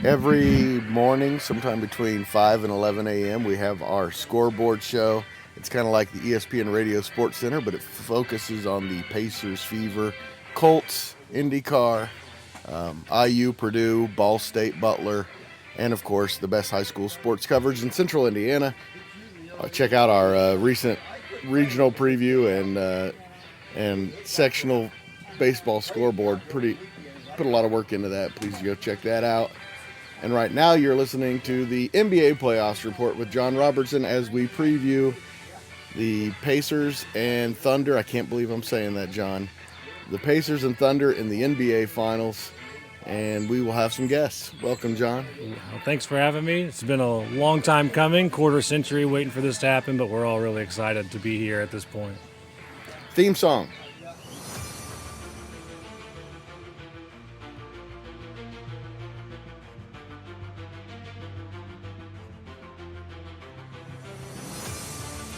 Every morning, sometime between 5 and 11 a.m., we have our scoreboard show. It's kind of like the ESPN Radio Sports Center, but it focuses on the Pacers fever, Colts, IndyCar, IU, Purdue, Ball State, Butler, and of course the best high school sports coverage in Central Indiana. Check out our recent regional preview and sectional baseball scoreboard. Put a lot of work into that. Please go check that out. And right now you're listening to the NBA Playoffs Report with John Robertson as we preview the Pacers and Thunder. I can't believe I'm saying that, John. The Pacers and Thunder in the NBA Finals. And we will have some guests. Welcome, John. Well, thanks for having me. It's been a long time coming, quarter century waiting for this to happen, but we're all really excited to be here at this point. Theme song.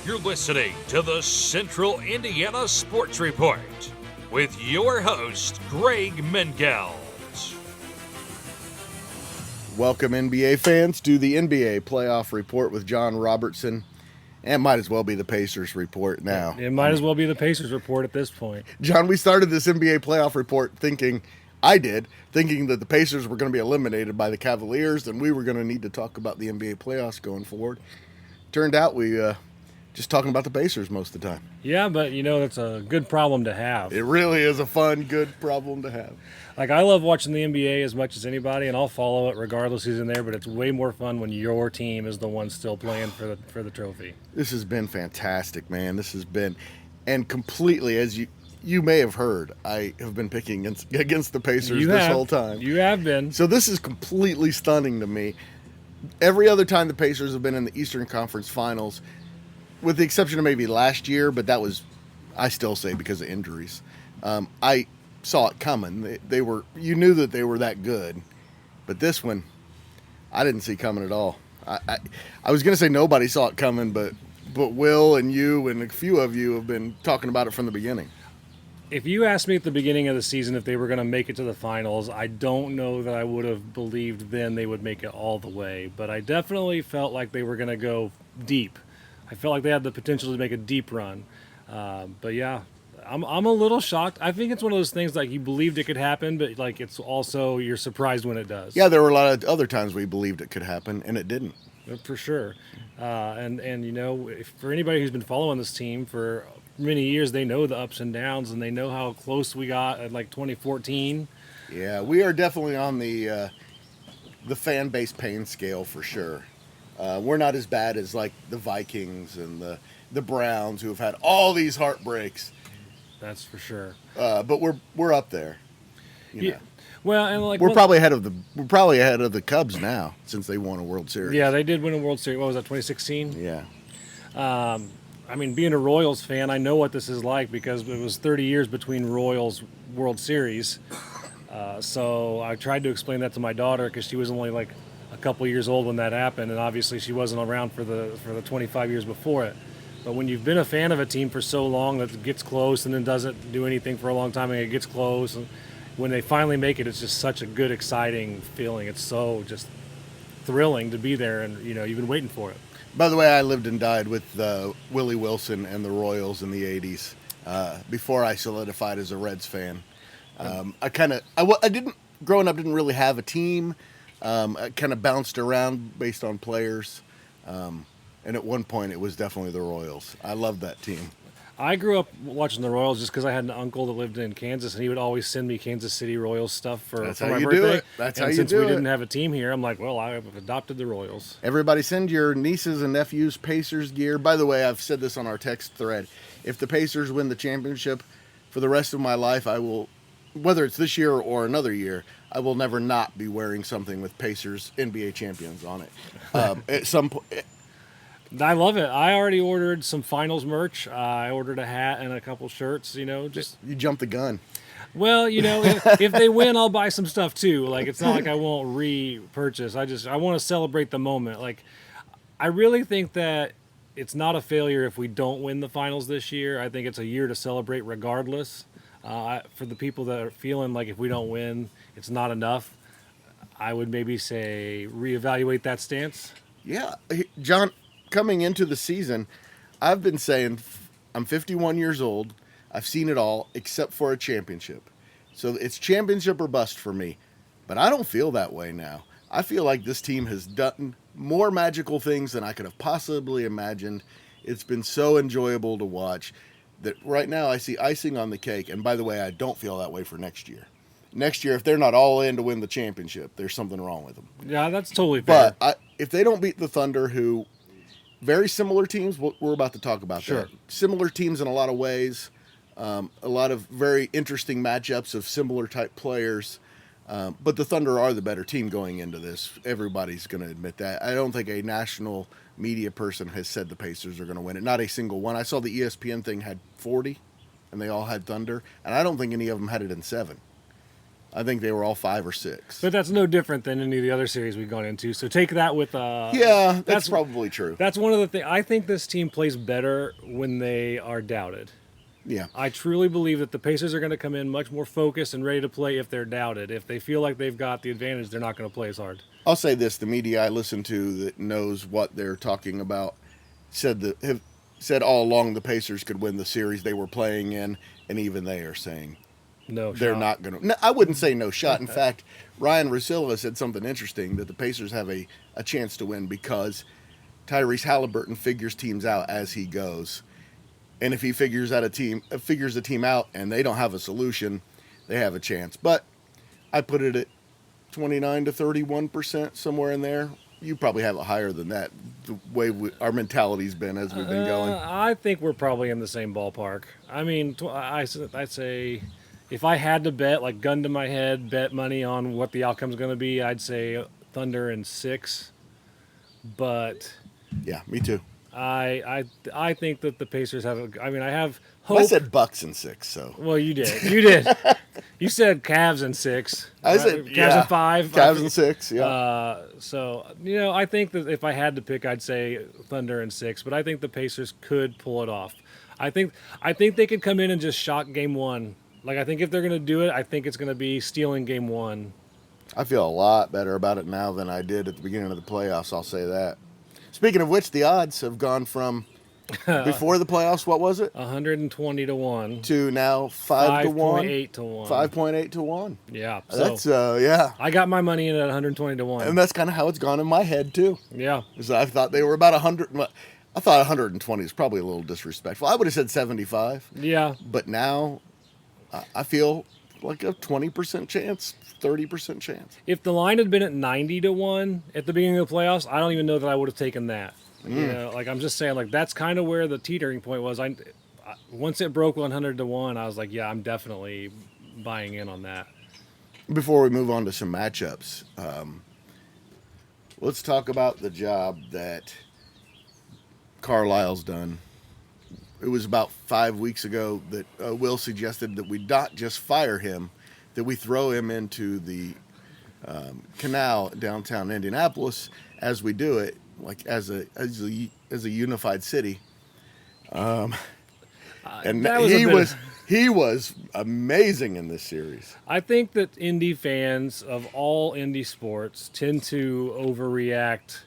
You're listening to the Central Indiana Sports Report with your host, Greg Mengelt. Welcome, NBA fans, to the NBA Playoff Report with John Robertson. And might as well be the Pacers Report now. It might as well be the Pacers Report at this point. John, we started this NBA Playoff Report thinking that the Pacers were going to be eliminated by the Cavaliers and we were going to need to talk about the NBA playoffs going forward. Turned out we just talking about the Pacers most of the time. Yeah, but that's a good problem to have. It really is a fun, good problem to have. Like, I love watching the NBA as much as anybody, and I'll follow it regardless who's in there, but it's way more fun when your team is the one still playing for the trophy. This has been fantastic, man. This has been, and completely, as you may have heard, I have been picking against the Pacers whole time. You have been. So this is completely stunning to me. Every other time the Pacers have been in the Eastern Conference Finals, with the exception of maybe last year, but that was, I still say, because of injuries. I saw it coming. You knew that they were that good, but this one, I didn't see coming at all. I was going to say nobody saw it coming, but Will and you and a few of you have been talking about it from the beginning. If you asked me at the beginning of the season if they were going to make it to the finals, I don't know that I would have believed then they would make it all the way, but I definitely felt like they were going to go deep. I felt like they had the potential to make a deep run. But yeah, I'm a little shocked. I think it's one of those things like you believed it could happen, but like it's also you're surprised when it does. Yeah, there were a lot of other times we believed it could happen, and it didn't. For sure. And if for anybody who's been following this team for many years, they know the ups and downs, and they know how close we got at like 2014. Yeah, we are definitely on the fan base pain scale for sure. We're not as bad as like the Vikings and the Browns, who have had all these heartbreaks. That's for sure. But we're up there. You know. Well, and like we're probably ahead of the Cubs now since they won a World Series. Yeah, they did win a World Series. What was that, 2016? Yeah. I mean, being a Royals fan, I know what this is like because it was 30 years between Royals World Series. So I tried to explain that to my daughter because she was only like a couple years old when that happened, and obviously she wasn't around for the 25 years before it. But when you've been a fan of a team for so long that it gets close and then doesn't do anything for a long time and it gets close, and when they finally make it, it's just such a good, exciting feeling. It's so just thrilling to be there, and you've been waiting for it. By the way, I lived and died with Willie Wilson and the Royals in the 80s before I solidified as a Reds fan. Growing up, didn't really have a team. I kind of bounced around based on players. And at one point, it was definitely the Royals. I loved that team. I grew up watching the Royals just because I had an uncle that lived in Kansas, and he would always send me Kansas City Royals stuff for my birthday. Do it. That's how you do it. Since we didn't have a team here, I'm like, well, I've adopted the Royals. Everybody send your nieces and nephews Pacers gear. By the way, I've said this on our text thread. If the Pacers win the championship, for the rest of my life, I will, whether it's this year or another year, I will never not be wearing something with Pacers NBA champions on it. At some point. I love it. I already ordered some finals merch. I ordered a hat and a couple shirts, just... You jumped the gun. Well, if they win, I'll buy some stuff too. Like, it's not like I won't repurchase. I want to celebrate the moment. Like, I really think that it's not a failure if we don't win the finals this year. I think it's a year to celebrate regardless. For the people that are feeling like if we don't win, it's not enough. I would maybe say reevaluate that stance. Yeah, John, coming into the season, I've been saying I'm 51 years old. I've seen it all except for a championship. So it's championship or bust for me. But I don't feel that way now. I feel like this team has done more magical things than I could have possibly imagined. It's been so enjoyable to watch that right now I see icing on the cake. And by the way, I don't feel that way for next year. Next year, if they're not all in to win the championship, there's something wrong with them. Yeah, that's totally fair. But if they don't beat the Thunder, who very similar teams, we're about to talk about Sure. that. Similar teams in a lot of ways, a lot of very interesting matchups of similar type players. But the Thunder are the better team going into this. Everybody's going to admit that. I don't think a national media person has said the Pacers are going to win it. Not a single one. I saw the ESPN thing had 40, and they all had Thunder. And I don't think any of them had it in 7. I think they were all 5 or 6. But that's no different than any of the other series we've gone into. So take that with yeah, that's probably true. That's one of the things. I think this team plays better when they are doubted. Yeah. I truly believe that the Pacers are going to come in much more focused and ready to play if they're doubted. If they feel like they've got the advantage, they're not going to play as hard. I'll say this: the media I listen to that knows what they're talking about have said all along the Pacers could win the series they were playing in, and even they are saying No, they're shot. not going to. No, I wouldn't say no shot. In fact, Ryan Russillo said something interesting that the Pacers have a chance to win because Tyrese Halliburton figures teams out as he goes. And if he figures a team out and they don't have a solution, they have a chance. But I put it at 29 to 31%, somewhere in there. You probably have it higher than that, the way our mentality's been as we've been going. I think we're probably in the same ballpark. I mean, I'd say if I had to bet, like gun to my head, bet money on what the outcome's going to be, I'd say Thunder in 6. But Yeah, me too. I think that the Pacers have. I have hope. I said Bucks in 6, so. Well, you did. You did. You said Cavs in 6. I said Cavs in 5. Cavs in 6, yeah. So I think that if I had to pick, I'd say Thunder in 6. But I think the Pacers could pull it off. I think they could come in and just shock Game 1. Like I think if they're going to do it, I think it's going to be stealing Game 1. I feel a lot better about it now than I did at the beginning of the playoffs, I'll say that. Speaking of which, the odds have gone from before the playoffs, what was it? 120 to 1 to now 5 to 1. 5.8 to 1. 5.8 to 1. Yeah. So That's yeah. I got my money in at 120 to 1. And that's kind of how it's gone in my head too. Yeah. Because I thought they were about 100. I thought 120 is probably a little disrespectful. I would have said 75. Yeah. But now I feel like a 20% chance, 30% chance. If the line had been at 90 to 1 at the beginning of the playoffs, I don't even know that I would have taken that. Like I'm just saying, like that's kind of where the teetering point was. Once it broke 100 to 1, I was like, yeah, I'm definitely buying in on that. Before we move on to some matchups, let's talk about the job that Carlisle's done. It was about 5 weeks ago that Will suggested that we not just fire him, that we throw him into the canal downtown Indianapolis as we do it, like as a unified city. And he was amazing in this series. I think that Indy fans of all Indy sports tend to overreact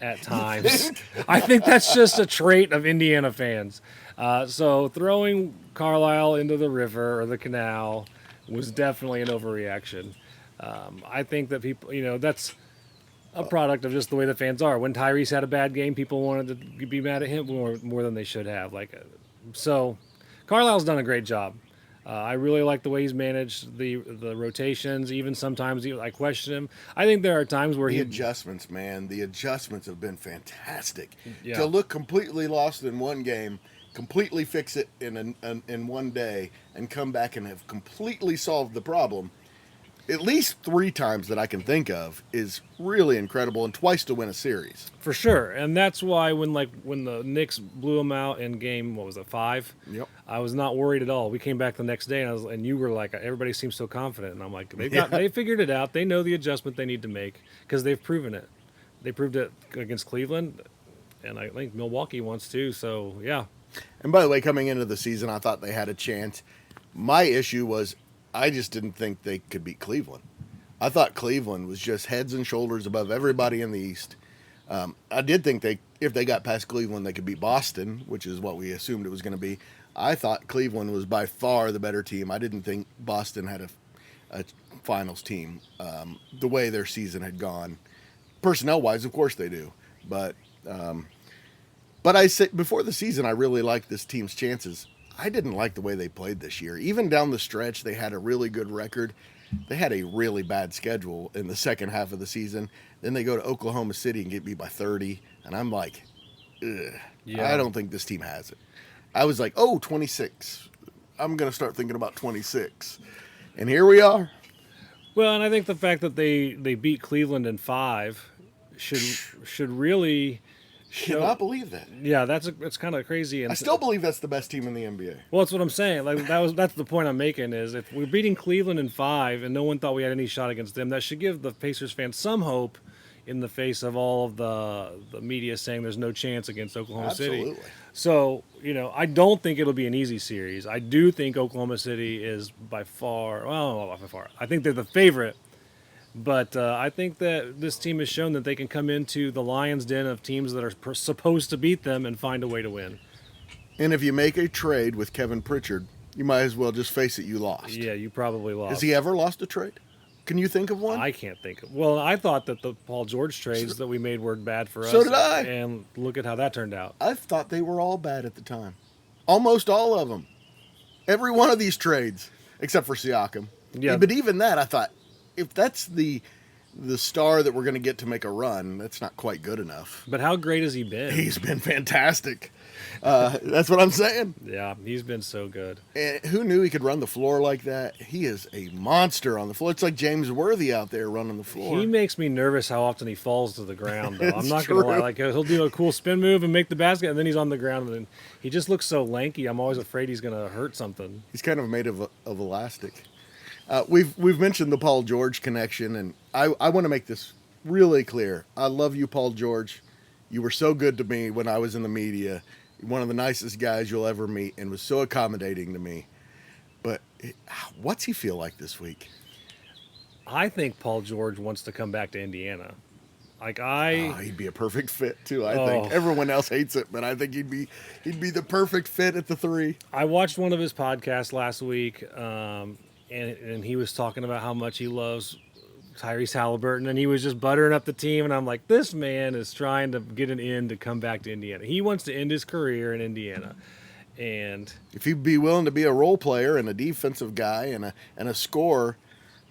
at times. I think that's just a trait of Indiana fans. So throwing Carlisle into the river or the canal was definitely an overreaction. I think that people, that's a product of just the way the fans are. When Tyrese had a bad game, people wanted to be mad at him more than they should have. So Carlisle's done a great job. I really like the way he's managed the rotations. Even sometimes I question him. I think there are times where the adjustments have been fantastic. Yeah. To look completely lost in one game, completely fix it in one day, and come back and have completely solved the problem, at least 3 times that I can think of, is really incredible, and twice to win a series. For sure, and that's why when the Knicks blew them out in game, 5? Yep. I was not worried at all. We came back the next day, and you were like, everybody seems so confident, and I'm like, they figured it out. They know the adjustment they need to make because they've proven it. They proved it against Cleveland, and I think Milwaukee wants to. So yeah. And by the way, coming into the season, I thought they had a chance. My issue was I just didn't think they could beat Cleveland. I thought Cleveland was just heads and shoulders above everybody in the East. I did think if they got past Cleveland, they could beat Boston, which is what we assumed it was going to be. I thought Cleveland was by far the better team. I didn't think Boston had a finals team the way their season had gone. Personnel-wise, of course they do. But I said before the season, I really liked this team's chances. I didn't like the way they played this year. Even down the stretch, they had a really good record. They had a really bad schedule in the second half of the season. Then they go to Oklahoma City and get beat by 30. And I'm like, ugh, I don't think this team has it. I was like, 26. I'm going to start thinking about 26. And here we are. Well, and I think the fact that they beat Cleveland in 5 should really show. Cannot believe that. Yeah, it's kind of crazy. And I still believe that's the best team in the NBA. Well, that's what I'm saying. Like that's the point I'm making is if we're beating Cleveland in 5 and no one thought we had any shot against them, that should give the Pacers fans some hope in the face of all of the media saying there's no chance against Oklahoma City. So, I don't think it'll be an easy series. I do think Oklahoma City is by far, I think they're the favorite. But I think that this team has shown that they can come into the lion's den of teams that are supposed to beat them and find a way to win. And if you make a trade with Kevin Pritchard, you might as well just face it, you lost. Yeah, you probably lost. Has he ever lost a trade? Can you think of one? I can't think of. Well, I thought that the Paul George trades that we made were bad for us. So did I. And look at how that turned out. I thought they were all bad at the time. Almost all of them. Every one of these trades, except for Siakam. Yeah. But even that, I thought, if that's the star that we're going to get to make a run, that's not quite good enough. But how great has he been? He's been fantastic. That's what I'm saying. Yeah, he's been so good. And who knew he could run the floor like that? He is a monster on the floor. It's like James Worthy out there running the floor. He makes me nervous how often he falls to the ground, though. I'm not going to lie. true. Like, he'll do a cool spin move and make the basket, and then he's on the ground, and then he just looks so lanky. I'm always afraid he's going to hurt something. He's kind of made of elastic. We've mentioned the Paul George connection, and I want to make this really clear. I love you, Paul George. You were so good to me when I was in the media. One of the nicest guys you'll ever meet, and was so accommodating to me. But what's he feel like this week? I think Paul George wants to come back to Indiana. He'd be a perfect fit too. I think everyone else hates it, but I think he'd be the perfect fit at the 3. I watched one of his podcasts last week, and he was talking about how much he loves Tyrese Halliburton, and he was just buttering up the team, and I'm like, this man is trying to get an end to come back to Indiana. He wants to end his career in Indiana. And if he'd be willing to be a role player and a defensive guy and a scorer,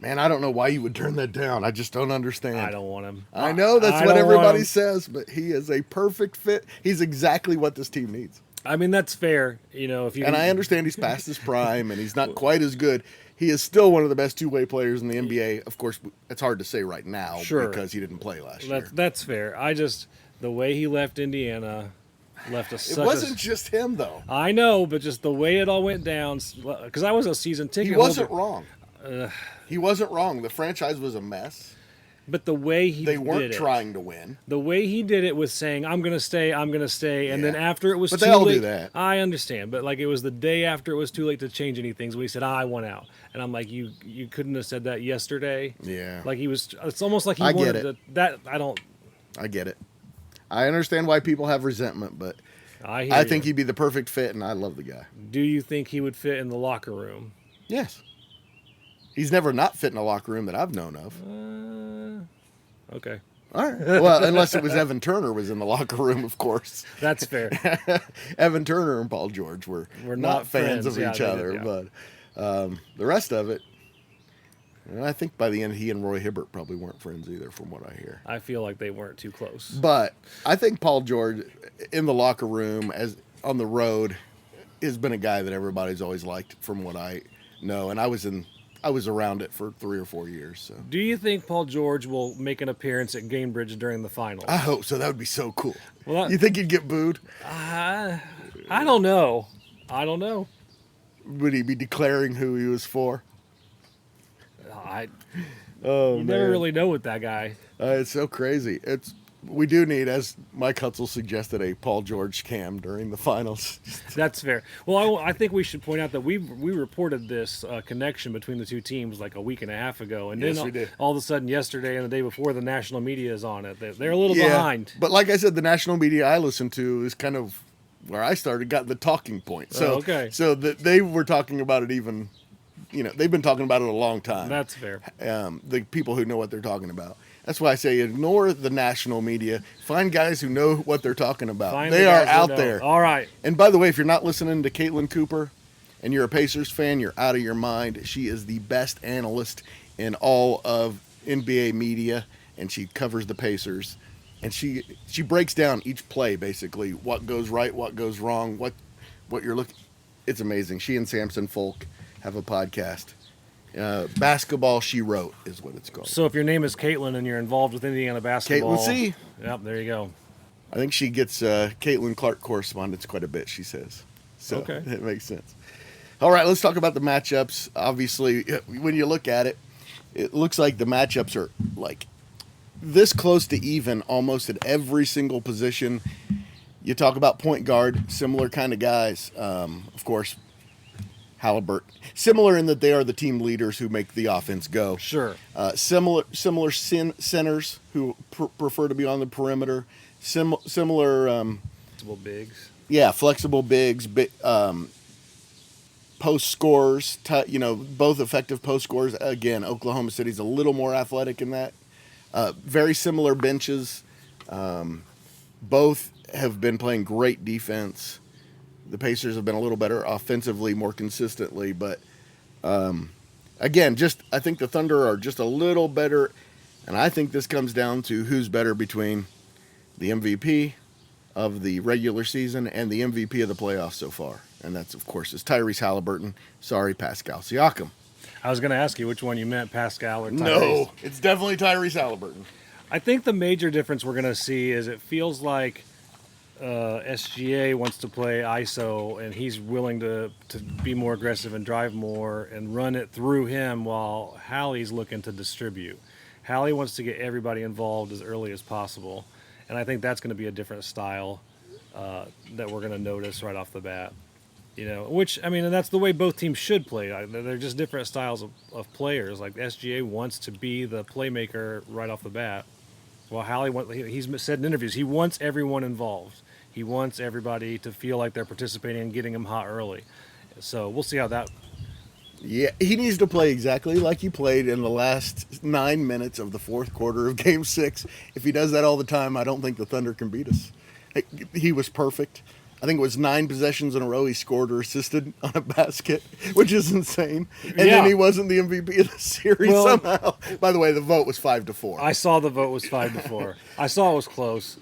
man, I don't know why you would turn that down. I just don't understand. I don't want him. I know that's what everybody says, but he is a perfect fit. He's exactly what this team needs. I mean, that's fair. And I understand he's past his prime and he's not quite as good. He is still one of the best two-way players in the NBA. Of course, it's hard to say right now because he didn't play last year. That's fair. The way he left Indiana left us. It wasn't just him, though. I know, but just the way it all went down, because I was a season ticket holder. He wasn't wrong. He wasn't wrong. The franchise was a mess. But the way he they weren't trying to win. The way he did it was saying, I'm going to stay, and then after it was too late. But they all do that. I understand, but it was the day after it was too late to change anything, so he said, I want out. And I'm like, you couldn't have said that yesterday. Yeah. It's almost like he wanted that. I get it. I understand why people have resentment, but I think he'd be the perfect fit, and I love the guy. Do you think he would fit in the locker room? Yes. He's never not fit in a locker room that I've known of. Okay. All right. Well, unless it was Evan Turner was in the locker room, of course. That's fair. Evan Turner and Paul George were not fans of each other, but the rest of it, I think by the end he and Roy Hibbert probably weren't friends either, from what I hear. I feel like they weren't too close. But I think Paul George in the locker room, as on the road, has been a guy that everybody's always liked, from what I know, and I was around it for 3 or 4 years. So. Do you think Paul George will make an appearance at Gainbridge during the finals? I hope so. That would be so cool. Well, you think he'd get booed? I don't know. Would he be declaring who he was for? You never really know with that guy. It's so crazy. We do need, as Mike Hutzel suggested, a Paul George cam during the finals. That's fair. Well, I think we should point out that we reported this connection between the two teams like a week and a half ago, and Yes, then we did. all of a sudden yesterday and the day before, the national media is on it. They're a little behind. But like I said, the national media I listen to is kind of where I started, got the talking point. So, okay. So they were talking about it even, they've been talking about it a long time. That's fair. The people who know what they're talking about. That's why I say ignore the national media. Find guys who know what they're talking about. They are out there. All right. And by the way, if you're not listening to Caitlin Cooper and you're a Pacers fan, you're out of your mind. She is the best analyst in all of NBA media, and she covers the Pacers. And she breaks down each play, basically, what goes right, what goes wrong, what you're looking. It's amazing. She and Samson Folk have a podcast. Basketball She Wrote is what it's called. So if your name is Caitlin and you're involved with Indiana basketball, Caitlin C. Yep, there you go. I think she gets Caitlin Clark correspondence quite a bit, she says. So Okay. It makes sense. All right, let's talk about the matchups. Obviously, when you look at it, it looks like the matchups are like this close to even almost at every single position. You talk about point guard, similar kind of guys. Of course, Halliburton. Similar in that they are the team leaders who make the offense go. Sure. Similar centers who prefer to be on the perimeter. Similar. Flexible bigs. Yeah, flexible bigs. Post scorers. Both effective post scorers. Again, Oklahoma City's a little more athletic in that. Very similar benches. Both have been playing great defense. The Pacers have been a little better offensively, more consistently, but again, I think the Thunder are just a little better, and I think this comes down to who's better between the MVP of the regular season and the MVP of the playoffs so far, and that's, of course, is Tyrese Halliburton. Sorry, Pascal Siakam. I was going to ask you which one you meant, Pascal or Tyrese. No, it's definitely Tyrese Halliburton. I think the major difference we're going to see is it feels like SGA wants to play ISO, and he's willing to be more aggressive and drive more and run it through him, while Hallie's looking to distribute. Hallie wants to get everybody involved as early as possible, and I think that's going to be a different style that we're going to notice right off the bat. And that's the way both teams should play. They're just different styles of players. Like SGA wants to be the playmaker right off the bat, while Hallie, he's said in interviews, he wants everyone involved. He wants everybody to feel like they're participating and getting him hot early. So we'll see how that. Yeah, he needs to play exactly like he played in the last 9 minutes of the fourth quarter of Game 6. If he does that all the time, I don't think the Thunder can beat us. He was perfect. I think it was 9 possessions in a row he scored or assisted on a basket, which is insane. And then he wasn't the MVP of the series somehow. By the way, the vote was 5-4. I saw the vote was 5-4. I saw it was close.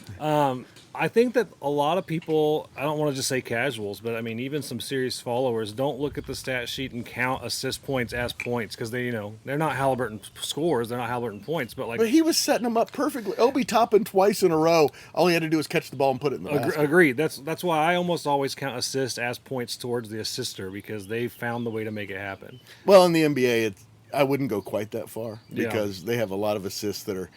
I think that a lot of people, I don't want to just say casuals, but I mean even some serious followers don't look at the stat sheet and count assist points as points because they're not Halliburton scores, they're not Halliburton points, but he was setting them up perfectly. Obi Toppin twice in a row. All he had to do was catch the ball and put it in the basket. Agreed. That's why I almost always count assists as points towards the assister because they found the way to make it happen. Well, in the NBA, I wouldn't go quite that far because they have a lot of assists that are.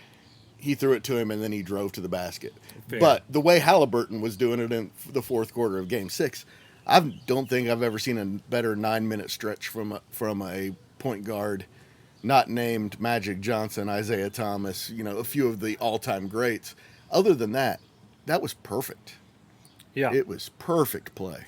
He threw it to him, and then he drove to the basket. Fair. But the way Halliburton was doing it in the fourth quarter of Game 6, I don't think I've ever seen a better 9-minute stretch from a point guard not named Magic Johnson, Isaiah Thomas, a few of the all-time greats. Other than that was perfect. Yeah. It was perfect play.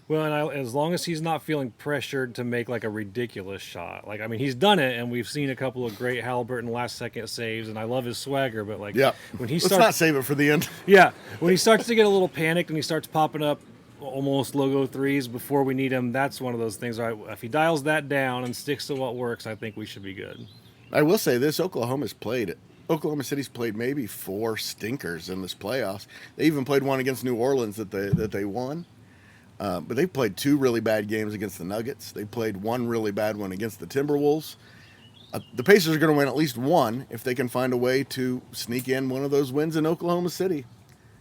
Well, and as long as he's not feeling pressured to make like a ridiculous shot. He's done it, and we've seen a couple of great Halliburton last-second saves, and I love his swagger, but when he Let's not save it for the end. Yeah, when he starts to get a little panicked and he starts popping up almost logo threes before we need him, that's one of those things. All right, if he dials that down and sticks to what works, I think we should be good. I will say this, Oklahoma City's played maybe 4 stinkers in this playoffs. They even played one against New Orleans that they won. But they played 2 really bad games against the Nuggets. They played 1 really bad one against the Timberwolves. The Pacers are going to win at least 1 if they can find a way to sneak in one of those wins in Oklahoma City.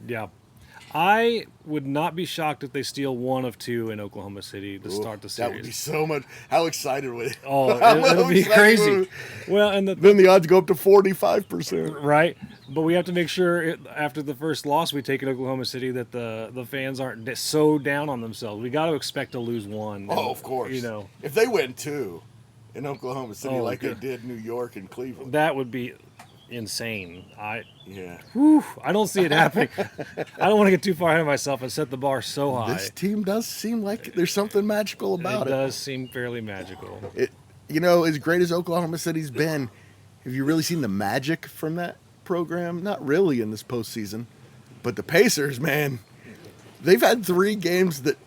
Yeah. I would not be shocked if they steal one of two in Oklahoma City to start the series. That would be so much. How excited would it? Oh, it'll be crazy. Well, and then the odds go up to 45%. Right, but we have to make sure after the first loss we take in Oklahoma City that the fans aren't so down on themselves. We got to expect to lose one. Oh, of course. If they win two in Oklahoma City they did New York and Cleveland, that would be insane. I don't see it happening. I don't want to get too far ahead of myself and set the bar so high. This team does seem like there's something magical about it. It does seem fairly magical. As great as Oklahoma City's been, have you really seen the magic from that program? Not really in this postseason. But the Pacers, man, they've had 3 games that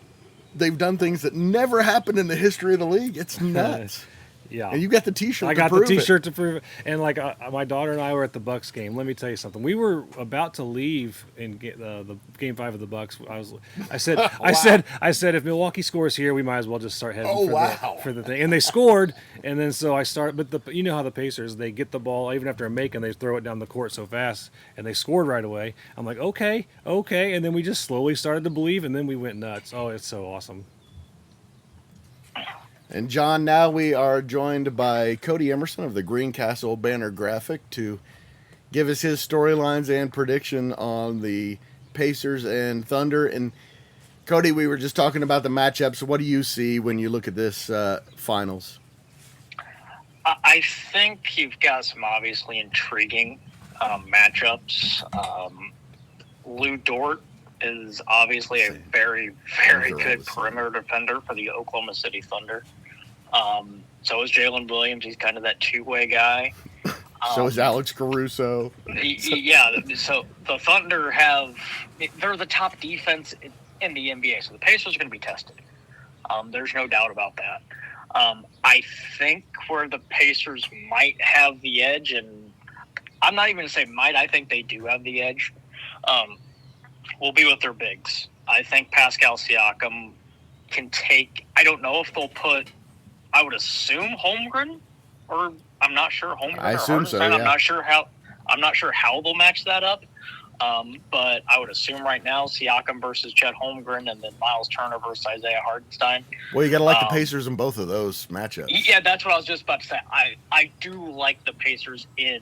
they've done things that never happened in the history of the league. It's nuts. Yeah, and you got the T-shirt. I got the T-shirt to prove it. And my daughter and I were at the Bucks game. Let me tell you something. We were about to leave in the game 5 of the Bucks. I said, if Milwaukee scores here, we might as well just start heading for the thing. And they scored. And then so I started. But you know how the Pacers, they get the ball even after a make and they throw it down the court so fast. And they scored right away. I'm like, okay. And then we just slowly started to believe. And then we went nuts. Oh, it's so awesome. And John, now we are joined by Codey Emerson of the Greencastle Banner Graphic to give us his storylines and prediction on the Pacers and Thunder. And Codey, we were just talking about the matchups. What do you see when you look at this finals? I think you've got some obviously intriguing matchups. Lou Dort is obviously a very, very good perimeter defender for the Oklahoma City Thunder. So is Jalen Williams. He's kind of that two-way guy. So is Alex Caruso. Yeah, so the Thunder they're the top defense in the NBA, so the Pacers are going to be tested. There's no doubt about that. I think where the Pacers might have the edge, and I'm not even going to say might, I think they do have the edge, will be with their bigs. I think Pascal Siakam can take, I don't know if they'll put, I would assume Holmgren, or I'm not sure Holmgren. I assume so. Yeah. I'm not sure how they'll match that up. But I would assume right now Siakam versus Chet Holmgren, and then Miles Turner versus Isaiah Hartenstein. Well, you got to like the Pacers in both of those matchups. Yeah, that's what I was just about to say. I do like the Pacers in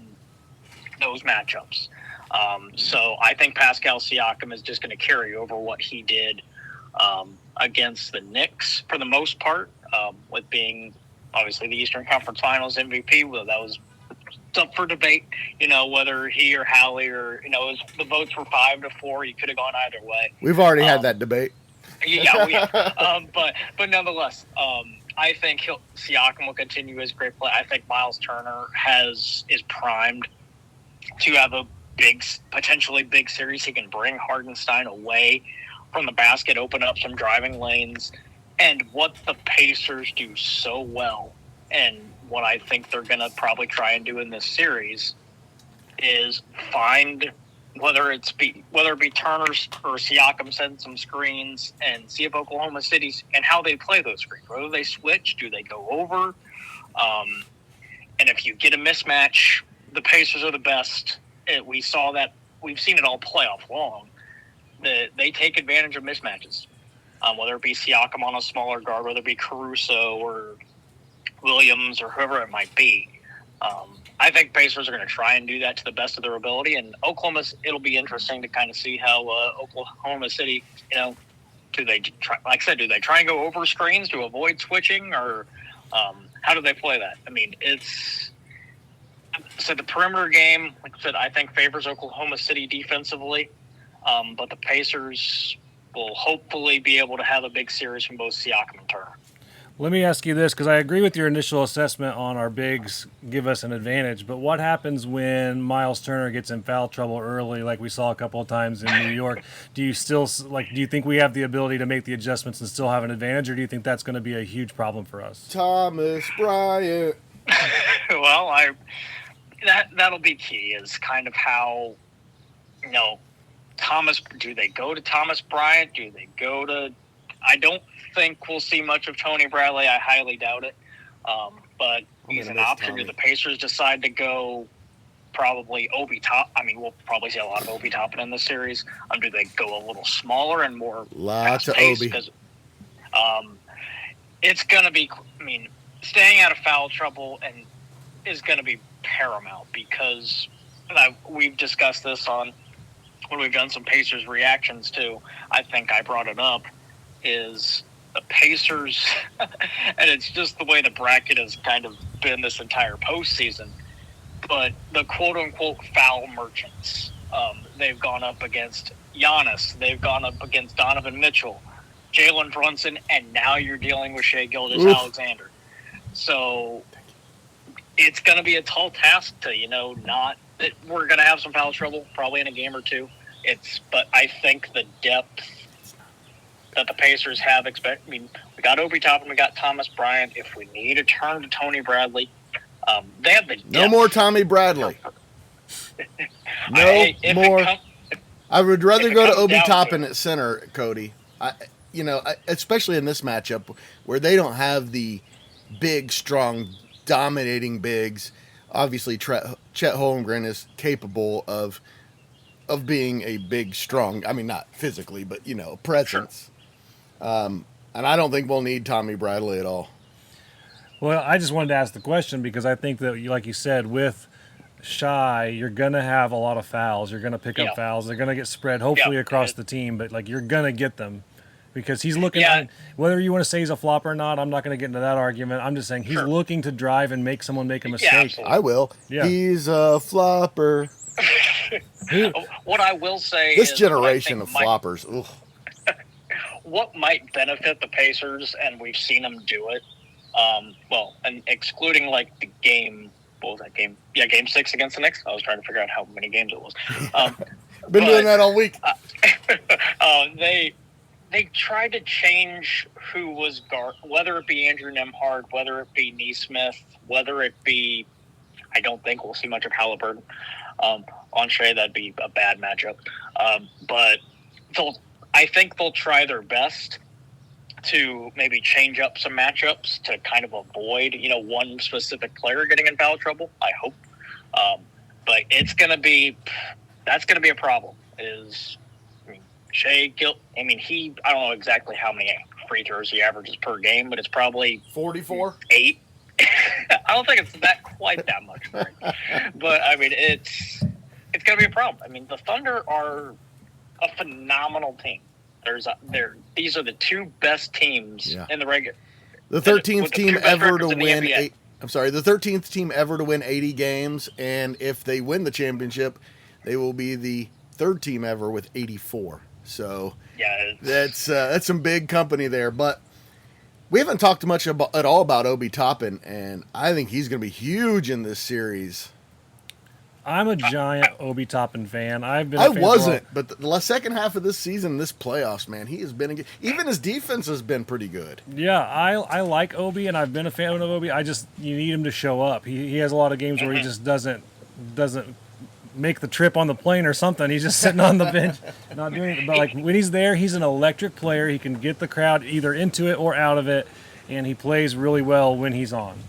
those matchups. So I think Pascal Siakam is just going to carry over what he did against the Knicks for the most part, with being obviously the Eastern Conference Finals MVP. Well, that was up for debate, whether he or Hallie or, the votes were 5-4. You could have gone either way. We've already had that debate. Yeah. But nonetheless, I think Siakam will continue his great play. I think Miles Turner is primed to have a potentially big series. He can bring Hartenstein away from the basket, open up some driving lanes, and what the Pacers do so well, and what I think they're going to probably try and do in this series is find whether it be Turner or Siakam send some screens and see if Oklahoma City's and how they play those screens. Whether they switch, do they go over? And if you get a mismatch, the Pacers are the best. We saw that. We've seen it all playoff long. They take advantage of mismatches, whether it be Siakam on a smaller guard, whether it be Caruso or Williams or whoever it might be. I think Pacers are going to try and do that to the best of their ability. And it'll be interesting to kind of see how Oklahoma City, do they try, like I said, do they try and go over screens to avoid switching, or how do they play that? I mean, so the perimeter game, like I said, I think favors Oklahoma City defensively, but the Pacers will hopefully be able to have a big series from both Siakam and Turner. Let me ask you this, because I agree with your initial assessment on our bigs give us an advantage, but what happens when Miles Turner gets in foul trouble early, like we saw a couple of times in New York? Do you think we have the ability to make the adjustments and still have an advantage, or do you think that's going to be a huge problem for us? Thomas Bryant. Well, that'll be key, is kind of how, do they go to Thomas Bryant? Do they go to, I don't think we'll see much of Tony Bradley. I highly doubt it. But he's an option. Do the Pacers decide to go probably we'll probably see a lot of Obi Toppin in this series. Do they go a little smaller and more Lots of fast-paced? Obi. Because it's going to be, staying out of foul trouble and is going to be paramount, because we've discussed this on when we've done some Pacers reactions too. I think I brought it up, is the Pacers, and it's just the way the bracket has kind of been this entire postseason, but the quote-unquote foul merchants, they've gone up against Giannis, they've gone up against Donovan Mitchell, Jalen Brunson, and now you're dealing with Shai Gilgeous-Alexander. So it's going to be a tall task to, we're going to have some foul trouble, probably in a game or two. But I think the depth that the Pacers have we got Obi Toppin, we got Thomas Bryant. If we need to turn to Tony Bradley, they have the depth. No more Tommy Bradley. No more. I would rather go to Obi Toppin at center, Cody. Especially in this matchup where they don't have the big, strong, dominating bigs. Obviously, Chet Holmgren is capable of being a big, strong. Not physically, but presence. Sure. And I don't think we'll need Tommy Bradley at all. Well, I just wanted to ask the question because I think that, like you said, with Shai, you're going to have a lot of fouls. You're going to pick up fouls. They're going to get spread, hopefully, across the team. But, you're going to get them because he's looking at whether you want to say he's a flopper or not, I'm not going to get into that argument. I'm just saying he's looking to drive and make someone make a mistake. I will. Yeah. He's a flopper. What I will say this generation of floppers. What might benefit the Pacers, and we've seen them do it, and excluding the game, what was that game? Yeah, game 6 against the Knicks. I was trying to figure out how many games it was. Been doing that all week. They tried to change who was guard, whether it be Andrew Nembhard, whether it be Nesmith, whether it be, I don't think we'll see much of Halliburton on Shai. That'd be a bad matchup. But I think they'll try their best to maybe change up some matchups to kind of avoid, one specific player getting in foul trouble, I hope. But that's going to be a problem. Shai I don't know exactly how many free throws he averages per game, but it's probably 44? 8. I don't think it's quite that much. Right? But, it's going to be a problem. The Thunder are a phenomenal team. These are the two best teams in the regular. The 13th team ever to win the 13th team ever to win 80 games, and if they win the championship, they will be the third team ever with 84. So that's some big company there. But we haven't talked much at all about Obi Toppin, and I think he's going to be huge in this series. I'm a giant Obi Toppin fan. I wasn't, but the second half of this season, this playoffs, man, he has been even his defense has been pretty good. Yeah, I like Obi, and I've been a fan of Obi. You need him to show up. He has a lot of games where he just doesn't make the trip on the plane or something. He's just sitting on the bench, not doing it. But when he's there, he's an electric player. He can get the crowd either into it or out of it, and he plays really well when he's on.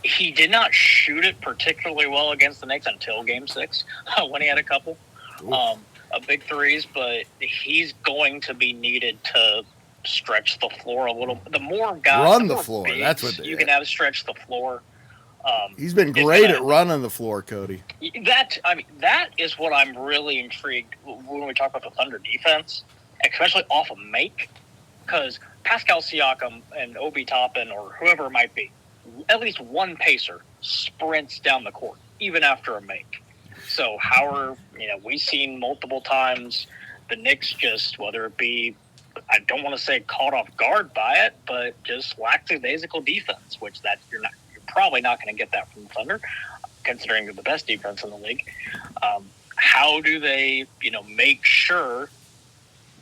He did not shoot it particularly well against the Knicks until Game 6 when he had a couple of big threes, but he's going to be needed to stretch the floor a little. The more guys run the floor. That's what you can have stretch the floor. He's been great at running the floor, Cody. That is what I'm really intrigued when we talk about the Thunder defense, especially off of make, because Pascal Siakam and Obi Toppin or whoever it might be, at least one pacer sprints down the court, even after a make. So we've seen multiple times the Knicks just, whether it be, I don't want to say caught off guard by it, but just lackadaisical defense, which you're probably not going to get that from the Thunder, considering they're the best defense in the league. How do they, make sure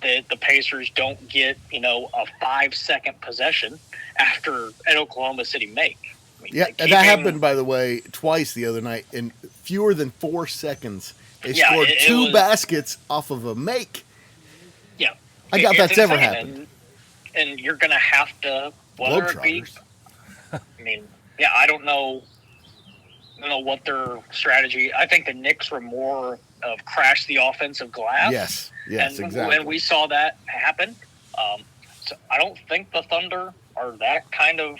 that the Pacers don't get, a 5-second possession after an Oklahoma City make? And that happened, by the way, twice the other night in fewer than 4 seconds. They scored two baskets off of a make. Yeah. I doubt that's ever happened. And you're going to have to, whether it be, I don't know. know what their strategy. I think the Knicks were more of crash the offensive glass. Yes, and exactly. when we saw that happen, so I don't think the Thunder are that kind of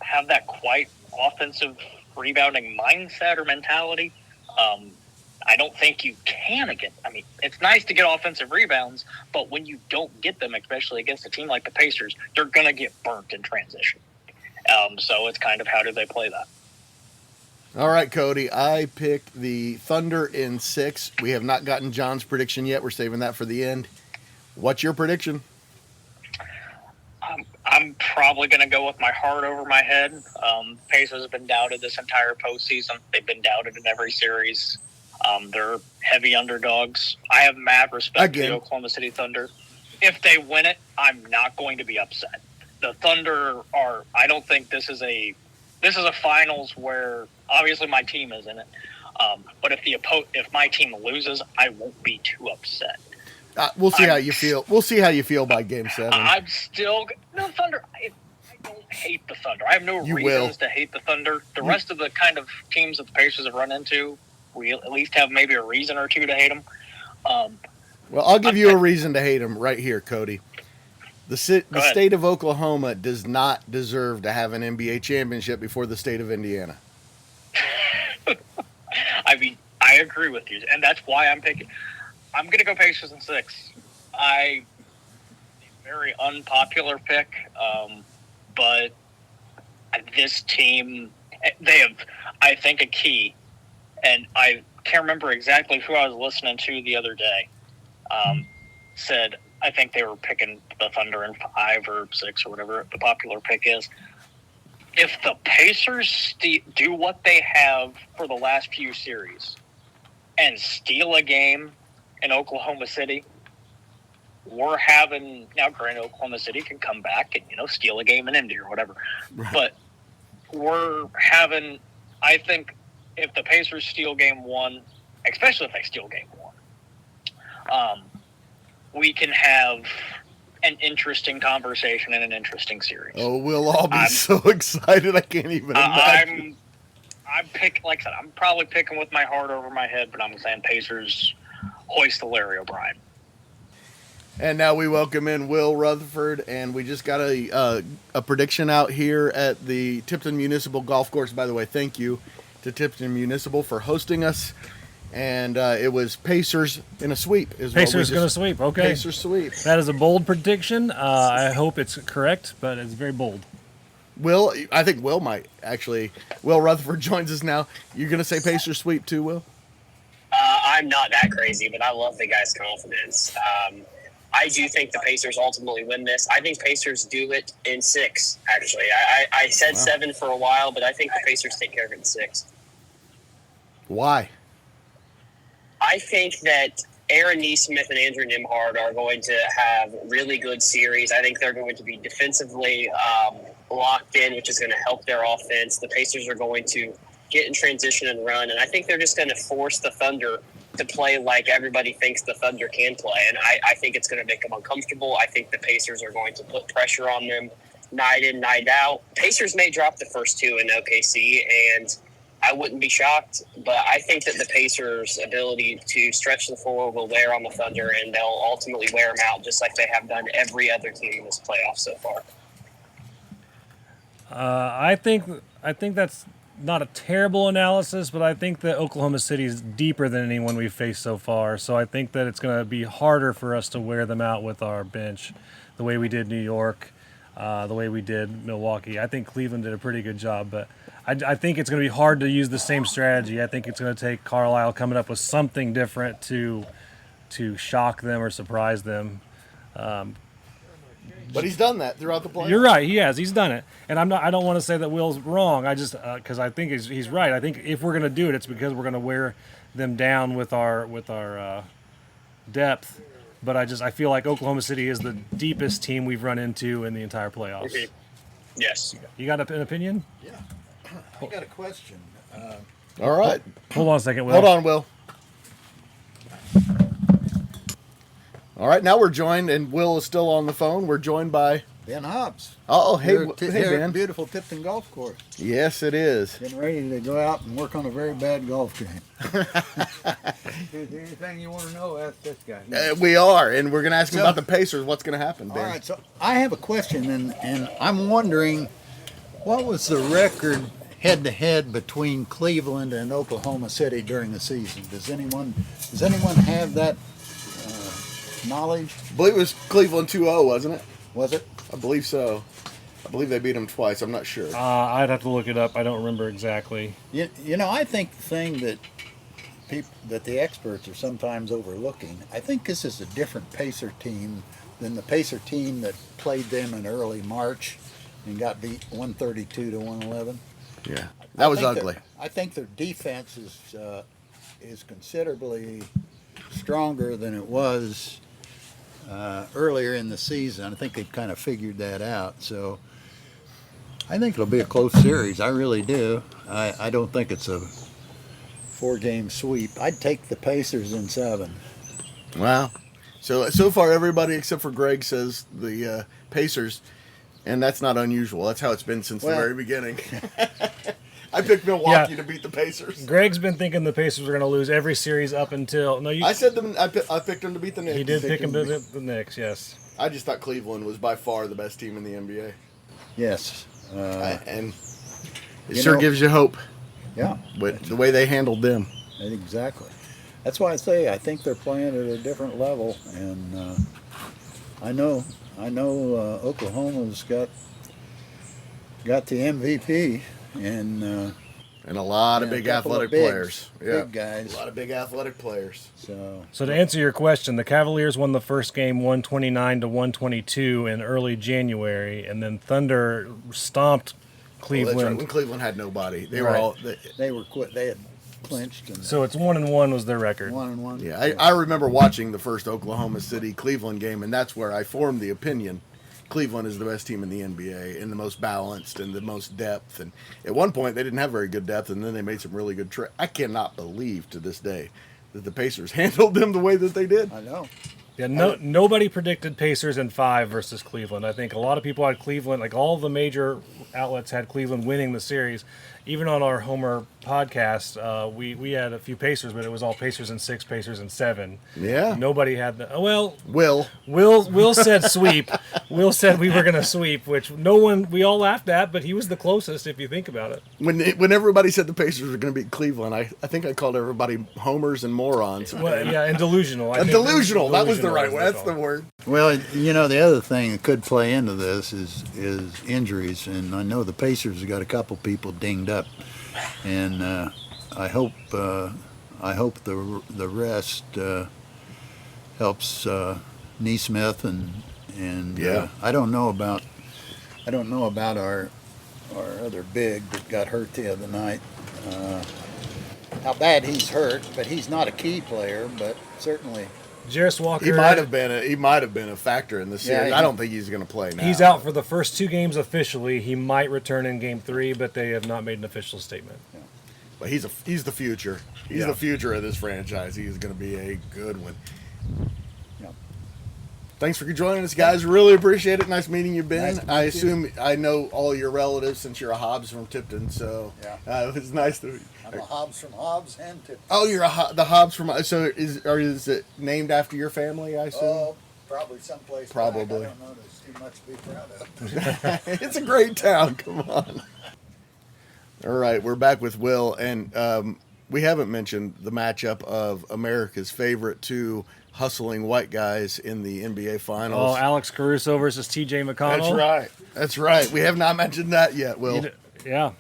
have that quite offensive rebounding mindset or mentality. I don't think you can again. I mean, it's nice to get offensive rebounds, but when you don't get them, especially against a team like the Pacers, they're going to get burnt in transition. So it's kind of how do they play that? All right, Cody. I picked the Thunder in 6. We have not gotten John's prediction yet. We're saving that for the end. What's your prediction? I'm probably going to go with my heart over my head. Pacers have been doubted this entire postseason. They've been doubted in every series. They're heavy underdogs. I have mad respect for the Oklahoma City Thunder. If they win it, I'm not going to be upset. The Thunder are. I don't think this is a finals where obviously my team is in it. But if my team loses, I won't be too upset. We'll see how you feel. We'll see how you feel by Game 7. I'm still no Thunder. I don't hate the Thunder. I have no reasons to hate the Thunder. The rest of the kind of teams that the Pacers have run into, we at least have maybe a reason or two to hate them. Well, I'll give you a reason to hate them right here, Cody. The state of Oklahoma does not deserve to have an NBA championship before the state of Indiana. I mean, I agree with you, and that's why I'm picking. I'm going to go Pacers in 6. A very unpopular pick, but this team, they have, I think, a key, and I can't remember exactly who I was listening to the other day, said I think they were picking the Thunder in 5 or 6 or whatever the popular pick is. If the Pacers do what they have for the last few series and steal a game in Oklahoma City, we're having now. Granted, Oklahoma City can come back and steal a game in Indy or whatever, right. But we're having. I think if the Pacers steal Game 1, especially if they steal Game 1, we can have an interesting conversation and an interesting series. Oh, we'll all be so excited! I can't even imagine. Like I said, I'm probably picking with my heart over my head, but I'm saying Pacers. Hoist the Larry O'Brien. And now we welcome in Will Rutherford, and we just got a prediction out here at the Tipton Municipal Golf Course. By the way, thank you to Tipton Municipal for hosting us. And it was Pacers in a sweep. Pacers going to sweep, okay. Pacers sweep. That is a bold prediction. I hope it's correct, but it's very bold. Will, I think Will might actually. Will Rutherford joins us now. You're going to say Pacers sweep too, Will? I'm not that crazy, but I love the guy's confidence. I do think the Pacers ultimately win this. I think Pacers do it in 6, actually. I said 7 for a while, but I think the Pacers take care of it in 6. Why? I think that Aaron Nesmith and Andrew Nembhard are going to have really good series. I think they're going to be defensively locked in, which is going to help their offense. The Pacers are going to get in transition and run, and I think they're just going to force the Thunder to play like everybody thinks the Thunder can play, and I think it's going to make them uncomfortable. I think the Pacers are going to put pressure on them night in, night out. Pacers may drop the first 2 in OKC, and I wouldn't be shocked, but I think that the Pacers' ability to stretch the floor will wear on the Thunder, and they'll ultimately wear them out just like they have done every other team in this playoff so far. I think that's not a terrible analysis, but I think that Oklahoma City is deeper than anyone we've faced so far. So I think that it's going to be harder for us to wear them out with our bench, the way we did New York, the way we did Milwaukee. I think Cleveland did a pretty good job, but I think it's going to be hard to use the same strategy. I think it's going to take Carlisle coming up with something different to shock them or surprise them. But he's done that throughout the playoffs. You're right. He has. He's done it. And I don't want to say that Will's wrong. I just because I think he's right. I think if we're going to do it, it's because we're going to wear them down with our depth. But I feel like Oklahoma City is the deepest team we've run into in the entire playoffs. Okay. Yes. You got an opinion? Yeah. I got a question. All right. Hold on a second, Will. Hold on, Will. All right, now we're joined, and Will is still on the phone. We're joined by Ben Hobbs. Oh, hey, Here hey, here at Ben. beautiful Tipton Golf Course. Yes, it is. Getting ready to go out and work on a very bad golf game. If there's anything you want to know, ask this guy. We are, and we're going to ask him So- about the Pacers. What's going to happen, Ben? All right, so I have a question, and I'm wondering, what was the record head-to-head between Cleveland and Oklahoma City during the season? Does anyone have that knowledge? I believe it was Cleveland 2-0, wasn't it? Was it? I believe so. I believe they beat them twice. I'm not sure. I'd have to look it up. I don't remember exactly. You know, I think the thing that the experts are sometimes overlooking, I think this is a different Pacer team than the Pacer team that played them in early March and got beat 132 to 111. Yeah, that was ugly. I think their defense is considerably stronger than it was earlier in the season. I think they've kind of figured that out. So I think it'll be a close series. I really do. I don't think it's a 4-game sweep. I'd take the Pacers in 7. Wow. So far, everybody except for Greg says the Pacers, and that's not unusual. That's how it's been since the very beginning. I picked Milwaukee to beat the Pacers. Greg's been thinking the Pacers are going to lose every series up until I said them. I picked them to beat the Knicks. He did pick him to beat the Knicks. Yes. I just thought Cleveland was by far the best team in the NBA. Yes. And it sure gives you hope. Yeah. With the way they handled them. Exactly. That's why I say I think they're playing at a different level, and I know Oklahoma's got the MVP and a lot of big athletic players. Big guys. A lot of big athletic players. So to answer your question, the Cavaliers won the first game 129 to 122 in early January, and then Thunder stomped Cleveland. Well, that's right. When Cleveland had nobody, they were all. They were quit. They had clinched. And so it's 1-1 was their record. 1-1. Yeah, I remember watching the first Oklahoma City Cleveland game, and that's where I formed the opinion Cleveland is the best team in the NBA and the most balanced and the most depth. And at one point, they didn't have very good depth, and then they made some really good trades. I cannot believe to this day that the Pacers handled them the way that they did. I know. Yeah, nobody predicted Pacers in 5 versus Cleveland. I think a lot of people had Cleveland, like all the major outlets had Cleveland winning the series. Even on our Homer podcast, we had a few Pacers, but it was all Pacers in 6, Pacers in 7. Yeah. Nobody had the. Oh, well, Will said sweep. Will said we were going to sweep, which we all laughed at, but he was the closest if you think about it. When everybody said the Pacers were going to beat Cleveland, I think I called everybody homers and morons. Well, yeah, and delusional. Delusional. That was the right word. That's the word. Well, you know, the other thing that could play into this is injuries, and I know the Pacers have got a couple people dinged up, and I hope the rest helps Neesmith and I don't know about our other big that got hurt the other night. How bad he's hurt, but he's not a key player, but certainly. Jarris Walker. He might have been a factor in the series. I don't think he's going to play now. He's out for the first 2 games officially. He might return in Game 3, but they have not made an official statement. Yeah. But he's the future. He's the future of this franchise. He's going to be a good one. Yeah. Thanks for joining us, guys. Really appreciate it. Nice meeting you, Ben. Nice to meet I you. assume I know all your relatives since you're a Hobbs from Tipton. So it was nice to. I'm a Hobbs from Hobbs and Tipton. Oh, you're the Hobbs from. So is it named after your family? I assume. Oh, probably someplace. Probably. Back. I don't know. There's too much to be proud of. It's a great town. Come on. All right, we're back with Will, and we haven't mentioned the matchup of America's favorite 2 hustling white guys in the NBA Finals. Oh, Alex Caruso versus T.J. McConnell. That's right. We have not mentioned that yet, Will. Yeah.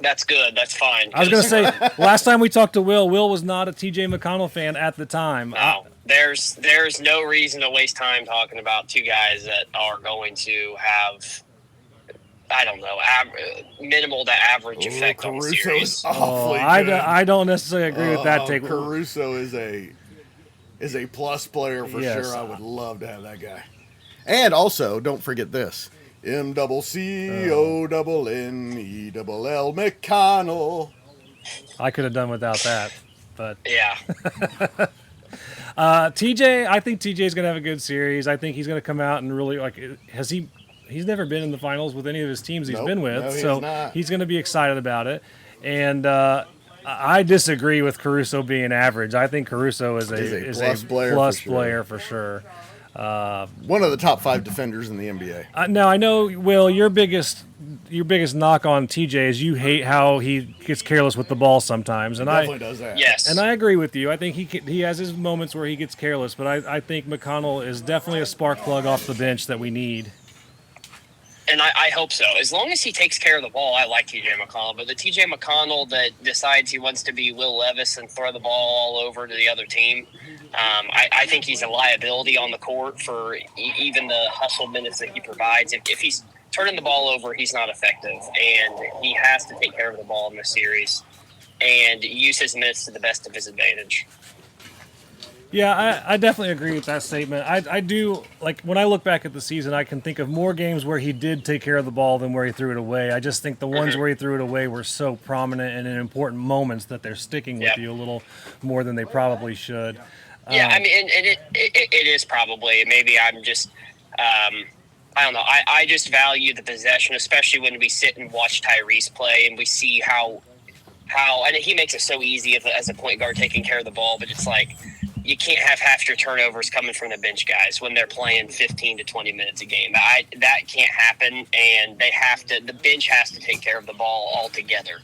That's good. That's fine. I was going to say, last time we talked to Will was not a T.J. McConnell fan at the time. No, there's no reason to waste time talking about 2 guys that are going to have, I don't know, minimal to average effect on the series. I don't necessarily agree with that take. Caruso is a plus player for sure. I would love to have that guy. And also, don't forget this. MCCONNELL McConnell. I could have done without that, but Yeah. TJ, I think TJ is going to have a good series. I think he's going to come out and really he's never been in the finals with any of his teams he's Nope. been with, No, he's so not. he's going to be excited about it. And I disagree with Caruso being average. I think Caruso is a plus player for sure. One of the top 5 defenders in the NBA. Now I know, Will, your biggest knock on TJ is you hate how he gets careless with the ball sometimes, and Definitely does that. Yes. And I agree with you. I think he has his moments where he gets careless, but I think McConnell is definitely a spark plug off the bench that we need. And I hope so. As long as he takes care of the ball, I like TJ McConnell. But the TJ McConnell that decides he wants to be Will Levis and throw the ball all over to the other team, I think he's a liability on the court for even the hustle minutes that he provides. If he's turning the ball over, he's not effective. And he has to take care of the ball in this series and use his minutes to the best of his advantage. Yeah, I definitely agree with that statement. I do, like, when I look back at the season, I can think of more games where he did take care of the ball than where he threw it away. I just think the ones where he threw it away were so prominent and in important moments that they're sticking with you a little more than they probably should. Yeah, I mean, and it is probably, maybe I'm just, I don't know, I just value the possession, especially when we sit and watch Tyrese play and we see how and he makes it so easy as a point guard taking care of the ball, but it's like, you can't have half your turnovers coming from the bench guys when they're playing 15 to 20 minutes a game. That can't happen, and the bench has to take care of the ball altogether.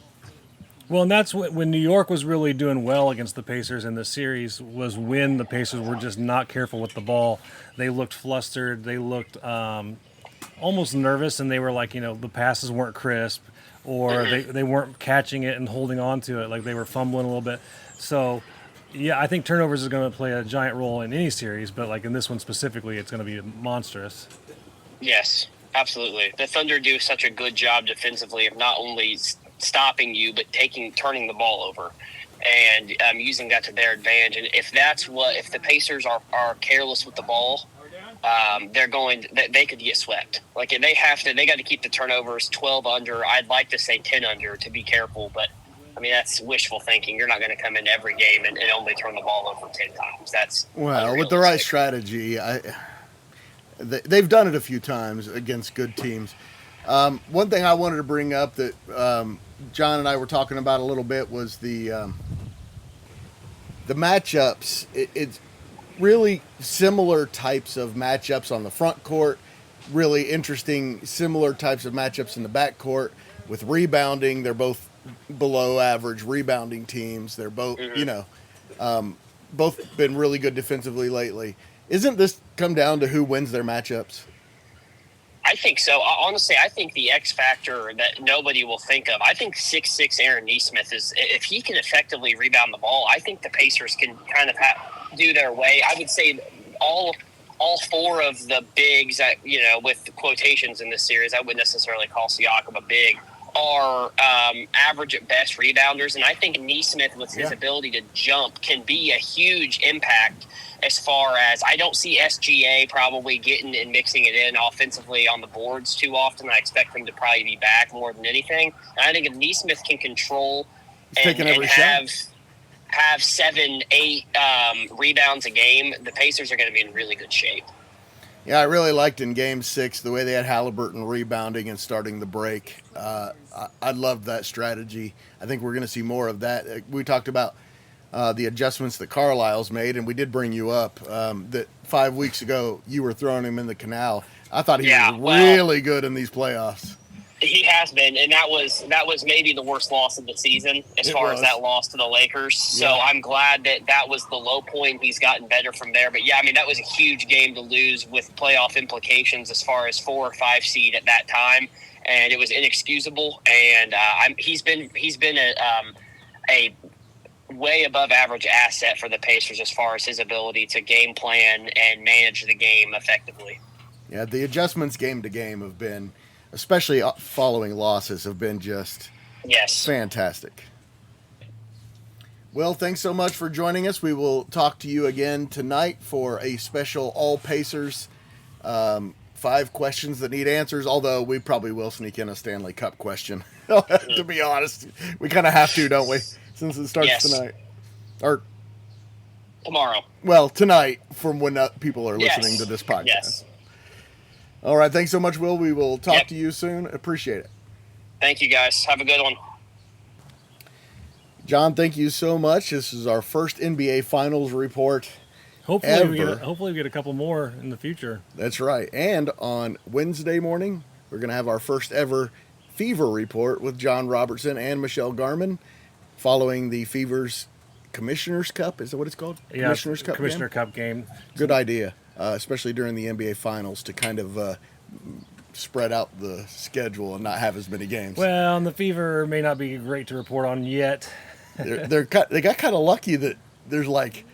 Well, and that's when New York was really doing well against the Pacers in the series, was when the Pacers were just not careful with the ball. They looked flustered. They looked almost nervous, and they were like, the passes weren't crisp, or they weren't catching it and holding on to it. Like they were fumbling a little bit. So, yeah, I think turnovers is going to play a giant role in any series, but like in this one specifically, it's going to be monstrous. Yes, absolutely. The Thunder do such a good job defensively of not only stopping you, but turning the ball over and using that to their advantage. And if the Pacers are careless with the ball, they could get swept. Like they got to keep the turnovers 12 under. I'd like to say 10 under to be careful, but I mean, that's wishful thinking. You're not going to come in every game and only turn the ball over 10 times. That's with the right strategy. They've done it a few times against good teams. One thing I wanted to bring up that John and I were talking about a little bit was the matchups. It's really similar types of matchups on the front court, really interesting similar types of matchups in the back court with rebounding. They're both below average rebounding teams. They're both, both been really good defensively lately. Isn't this come down to who wins their matchups? I think so. Honestly, I think the X factor that nobody will think of, I think 6'6" Aaron Nesmith is, if he can effectively rebound the ball, I think the Pacers can kind of do their way. I would say all four of the bigs, with the quotations in this series, I wouldn't necessarily call Siakam a big, are average at best rebounders. And I think Nesmith, with his ability to jump, can be a huge impact as far as I don't see SGA probably getting and mixing it in offensively on the boards too often. I expect him to probably be back more than anything. And I think if Nesmith can control and have 7-8 rebounds a game, the Pacers are going to be in really good shape. Yeah, I really liked in Game 6 the way they had Halliburton rebounding and starting the break. I loved that strategy. I think we're going to see more of that. We talked about the adjustments that Carlisle's made, and we did bring you up that 5 weeks ago you were throwing him in the canal. I thought he was really good in these playoffs. He has been, and that was maybe the worst loss of the season as far as that loss to the Lakers. So I'm glad that was the low point. He's gotten better from there. But, yeah, I mean, that was a huge game to lose with playoff implications as far as 4 or 5 seed at that time, and it was inexcusable. And he's been a way above average asset for the Pacers as far as his ability to game plan and manage the game effectively. Yeah, the adjustments game to game have been, especially following losses, have been just fantastic. Well, thanks so much for joining us. We will talk to you again tonight for a special All Pacers 5 questions that need answers, although we probably will sneak in a Stanley Cup question. To be honest, we kind of have to, don't we, since it starts tonight. Or Tomorrow. Well, tonight, from when people are Yes. listening to this podcast. Yes. All right. Thanks so much, Will. We will talk Yep. to you soon. Appreciate it. Thank you, guys. Have a good one. John, thank you so much. This is our first NBA Finals report. Hopefully Ever. we get a couple more in the future. That's right. And on Wednesday morning, we're going to have our first ever Fever report with John Robertson and Michelle Garman following the Fever's Commissioner's Cup. Is that what it's called? Yeah, Commissioner's Cup Commissioner game? Cup game. Good idea, especially during the NBA Finals to kind of spread out the schedule and not have as many games. Well, and the Fever may not be great to report on yet. they got kind of lucky that there's like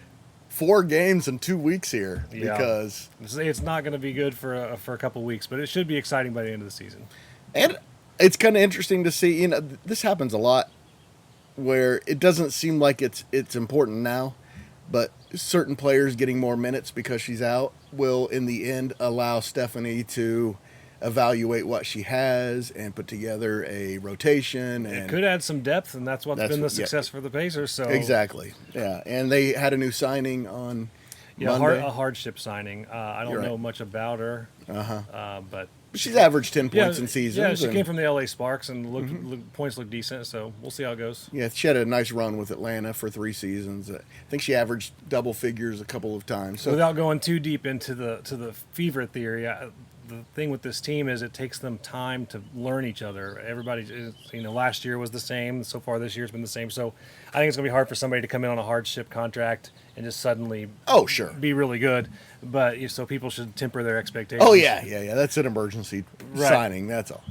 4 games in 2 weeks here Yeah. because It's not going to be good for a couple weeks, but it should be exciting by the end of the season. and it's kind of interesting to see. You know, this happens a lot where it doesn't seem like it's important now, but certain players getting more minutes because she's out will in the end allow Stephanie to evaluate what she has and put together a rotation. And It could add some depth, and that's what's been the yeah. success for the Pacers. So Exactly. Yeah. And they had a new signing on yeah, Monday. a hardship signing. I don't You're know right. much about her, but She's averaged 10 yeah, points in seasons. yeah, she and- came from the LA Sparks and points look decent. So we'll see how it goes. Yeah, she had a nice run with Atlanta for 3 seasons. I think she averaged double figures a couple of times. So Without going too deep into the Fever theory, the thing with this team is it takes them time to learn each other. Everybody, last year was the same. So far this year's been the same. So I think it's gonna be hard for somebody to come in on a hardship contract and just suddenly sure. be really good. But so people should temper their expectations. Oh yeah. That's an emergency Right. signing. That's all.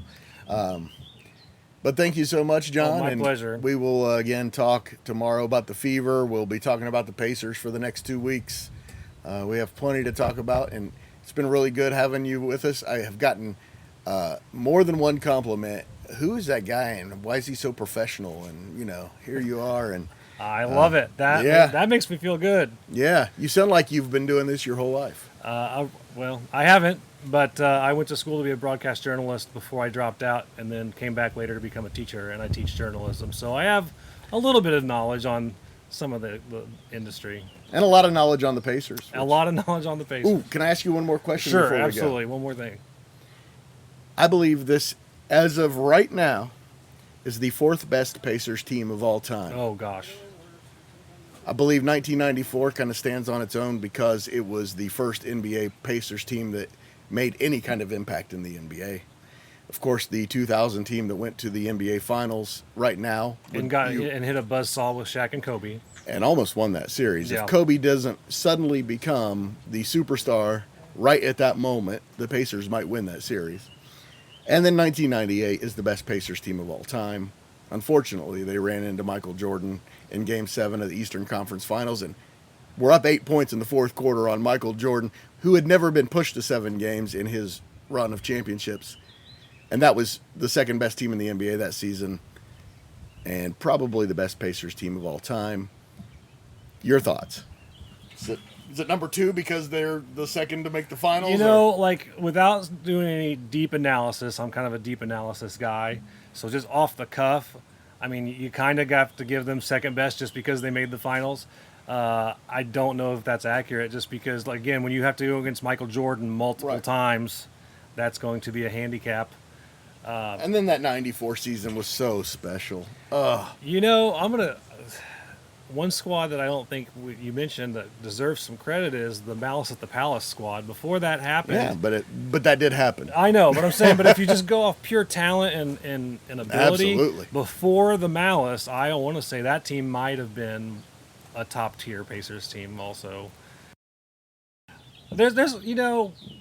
But thank you so much, John. my and pleasure. We will again talk tomorrow about the Fever. We'll be talking about the Pacers for the next 2 weeks. We have plenty to talk about, and it's been really good having you with us. I have gotten more than one compliment. Who is that guy, and why is he so professional? And here you are, and I love it. That makes me feel good. yeah, you sound like you've been doing this your whole life. Well, I haven't, but I went to school to be a broadcast journalist before I dropped out, and then came back later to become a teacher, and I teach journalism. So I have a little bit of knowledge on some of the industry. And a lot of knowledge on the Pacers. A lot of knowledge on the Pacers. Ooh, can I ask you one more question Sure, before we go? absolutely. One more thing. I believe this, as of right now, is the 4th best Pacers team of all time. Oh, gosh. I believe 1994 kind of stands on its own because it was the first NBA Pacers team that made any kind of impact in the NBA. Of course, the 2000 team that went to the NBA Finals right now And hit a buzzsaw with Shaq and Kobe. and almost won that series. Yeah. If Kobe doesn't suddenly become the superstar right at that moment, the Pacers might win that series. And then 1998 is the best Pacers team of all time. Unfortunately, they ran into Michael Jordan in Game 7 of the Eastern Conference Finals, and were up 8 points in the 4th quarter on Michael Jordan, who had never been pushed to 7 games in his run of championships. And that was the second best team in the NBA that season, and probably the best Pacers team of all time. Your thoughts? Is it number 2 because they're the second to make the finals? Without doing any deep analysis, I'm kind of a deep analysis guy. So just off the cuff, I mean, you kind of have to give them second best just because they made the finals. I don't know if that's accurate, just because, again, when you have to go against Michael Jordan multiple times, that's going to be a handicap. And then that 94 season was so special. One squad that I don't think you mentioned that deserves some credit is the Malice at the Palace squad. Before that happened, Yeah, but that did happen. I know, but I'm saying, but if you just go off pure talent and ability, Absolutely. before the Malice, I want to say that team might have been a top tier Pacers team also. There's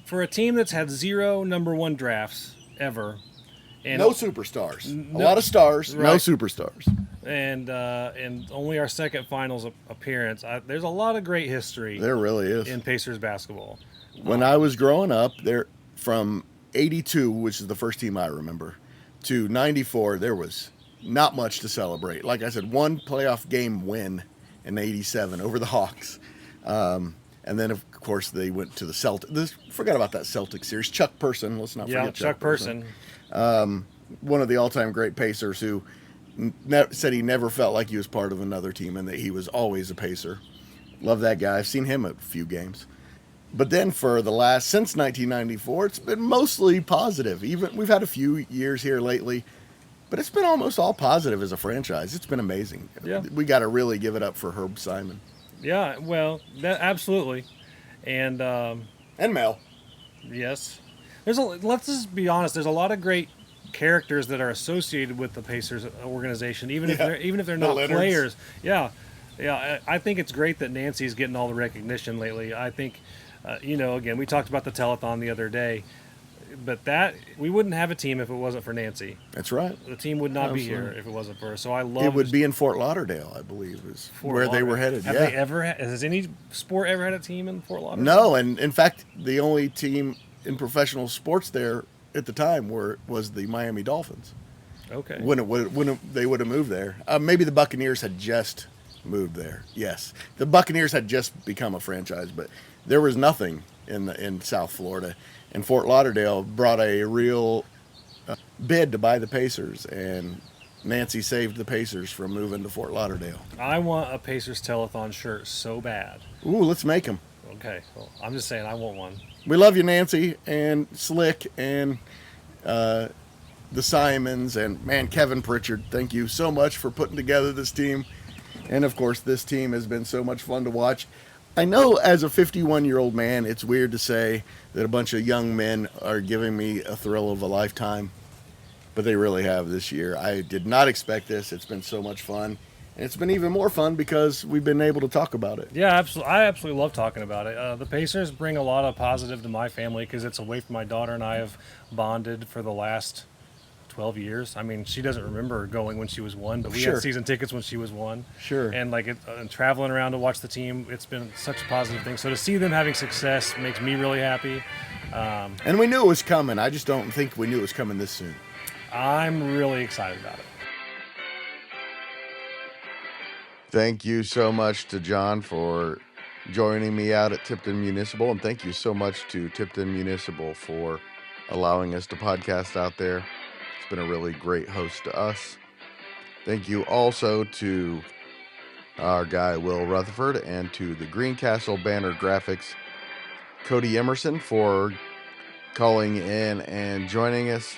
for a team that's had 0 number 1 drafts ever, and No superstars. No- A lot of stars, no Right. superstars. and only our second finals appearance. There's a lot of great history There really is. in Pacers basketball. When I was growing up, there from 82, which is the first team I remember, to 94, there was not much to celebrate. Like I said, one playoff game win in 87 over the Hawks. And then, of course, they went to the Celtics. Forgot about that Celtics series. Chuck Person, let's not Yeah, forget Chuck Person. One of the all-time great Pacers who said he never felt like he was part of another team and that he was always a Pacer. Love that guy. I've seen him at a few games. But then since 1994, it's been mostly positive. Even we've had a few years here lately, but it's been almost all positive as a franchise. It's been amazing. Yeah. We got to really give it up for Herb Simon. Yeah, well, absolutely. And Mel. yes. Let's just be honest, there's a lot of great characters that are associated with the Pacers organization, even if they're not Leonards. players. Yeah. Yeah, I think it's great that Nancy's getting all the recognition lately. I think again, we talked about the telethon the other day, but we wouldn't have a team if it wasn't for Nancy. That's right. The team would not be here if it wasn't for her. So I love It would be in Fort Lauderdale, I believe, is where they were headed. Have they ever has any sport ever had a team in Fort Lauderdale? No, and in fact, the only team in professional sports there at the time was the Miami Dolphins. Okay. When they would have moved there. Maybe the Buccaneers had just moved there. Yes, the Buccaneers had just become a franchise, but there was nothing in South Florida, and Fort Lauderdale brought a real bid to buy the Pacers, and Nancy saved the Pacers from moving to Fort Lauderdale. I want a Pacers telethon shirt so bad. Ooh, let's make them. Okay, well, I'm just saying I want one. We love you, Nancy and Slick and the Simons, and man, Kevin Pritchard. Thank you so much for putting together this team. And of course, this team has been so much fun to watch. I know as a 51-year-old man, it's weird to say that a bunch of young men are giving me a thrill of a lifetime, but they really have this year. I did not expect this. It's been so much fun. And it's been even more fun because we've been able to talk about it. Yeah, absolutely. I absolutely love talking about it. The Pacers bring a lot of positive to my family because it's a way for my daughter and I have bonded for the last 12 years. I mean, she doesn't remember going when she was 1, but we had season tickets when she was 1. Sure. And and traveling around to watch the team, it's been such a positive thing. So to see them having success makes me really happy. And we knew it was coming. I just don't think we knew it was coming this soon. I'm really excited about it. Thank you so much to John for joining me out at Tipton Municipal, and thank you so much to Tipton Municipal for allowing us to podcast out there. It's been a really great host to us. Thank you also to our guy Will Rutherford and to the Greencastle banner graphics, Codey Emerson, for calling in and joining us.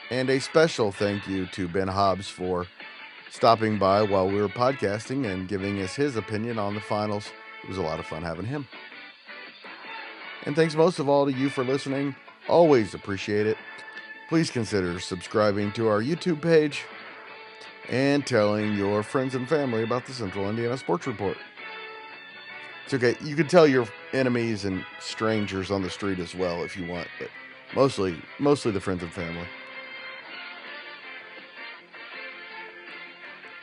And a special thank you to Ben Hobbs for stopping by while we were podcasting and giving us his opinion on the finals. It was a lot of fun having him. And thanks most of all to you for listening. Always appreciate it. Please consider subscribing to our YouTube page and telling your friends and family about the Central Indiana Sports Report. It's okay. You can tell your enemies and strangers on the street as well if you want, but mostly the friends and family.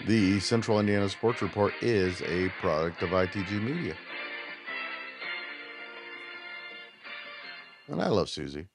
The Central Indiana Sports Report is a product of ITG Media. And I love Susie.